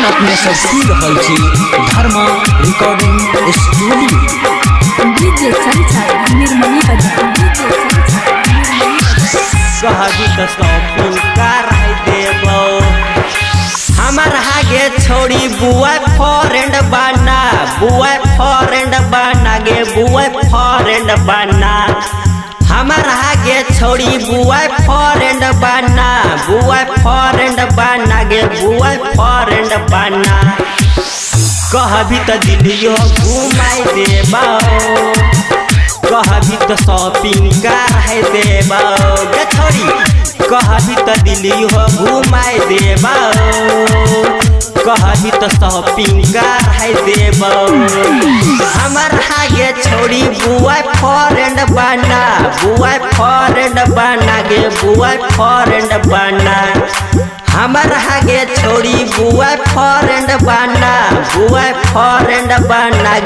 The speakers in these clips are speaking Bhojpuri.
अपने सब सुन रहल छी धर्मा रिकॉर्डिंग स्टूडियो। डीजे संचार निर्मली बजा कहबी तो शॉपिंग कर देबो हमर हागे छोड़ी बुआ फ्रेंड बना गे बुआ फ्रेंड बना हमर हागे छोड़ी बुआ फ्रेंड बना गे बुआ फ्रेंड बना कहबी तो दिलियो घुमाई देबो कहबी तो शॉपिंग कर देबो गे छोड़ी कहबी तो दिलियो घुमाई देबो कहबी तो शॉपिंग कर देबो हमर हागे छोड़ी बुआ फ्रेंड बना गे बुआ फ्रेंड बना हमर हागे छोड़ी बुआ फ्रेंड बना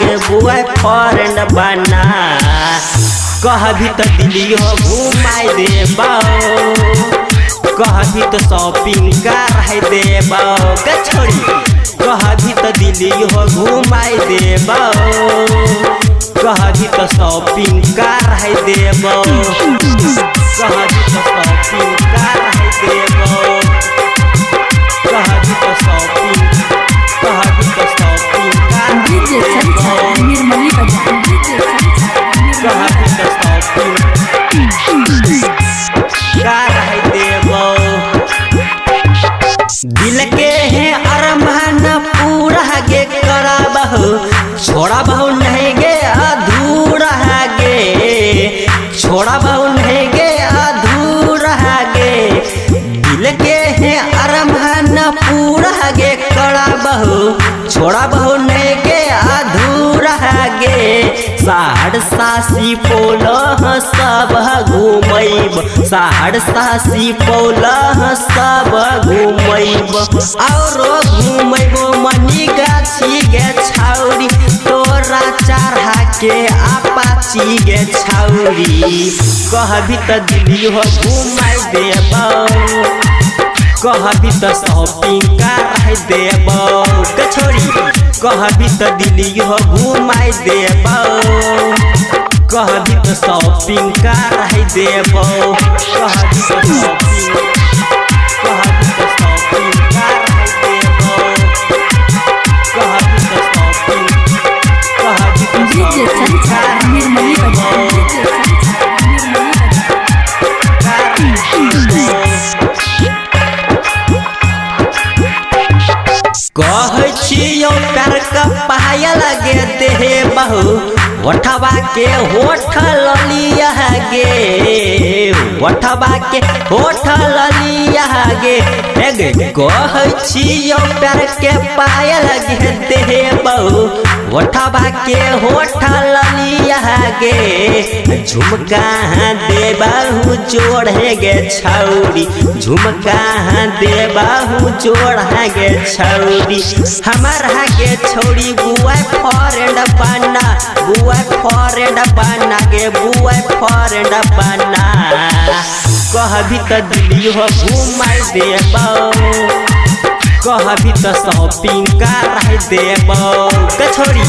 गे बुआ फ्रेंड बना कहबी तो दिलियो घुमाई देबो कहबी तो शॉपिंग कर देबो गे छोड़ी कहबी तो दिलियो घुमाई देबो कहबी तो शॉपिंग कर देबो कहबी तो शॉपिंग कर देबो कहबी तो शॉपिंग डीजे संचार निर्मली बजा कहबी तो शॉपिंग कर देबो दिल के है अरमान पूरा गे कराबहु छोड़बहु नहीं गे अधूरा गे छोड़बहु नहीं गे अधूरा गे दिल के है अरमान पूरा गे कराबहु छोड़बहु नहीं गे अधूरा गे सहरसा सुपौल सब घूमब सहरसा सुपौल सब घूमब औरो घूमब मनीगाछी गे छौरी तोरा चढ़ा के अपाची गे छौरी कहबी तो दिलियो घुमाई देबो कहबी तो शॉपिंग कर देबो गे छोड़ी कहबी तो दिलियो घुमाई देबो कहबी तो शॉपिंग कर देबो कहबी तो शॉपिंग कर देबो कहबी तो शॉपिंग डीजे संचार निर्मली बजा कहै छियो प्यार का पायल गे देबहु ओठवा के होठ ललिया गे ओठवा के होठ ललिया गे कहै छियो प्यार के पायल गे देबहु ओठवा के होठ ललिया गे झुमका देबहु जोड़े गे छौरी झुमका देबहु जोड़ा गे छौरी हमर हागे छोड़ी बुआ फ्रेंड बना गे बुआ फ्रेंड बना कहबी तो दिलियो घुमाई देबो कहबी तो शॉपिंग कर देबो गे छोड़ी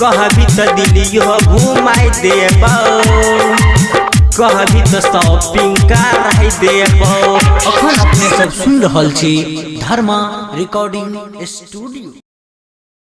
कहबी तो दिलियो घुमाई देबो कहबी तो शॉपिंग कर देबो अखन अपने सब सुन रहल छी धर्मा रिकॉर्डिंग स्टूडियो।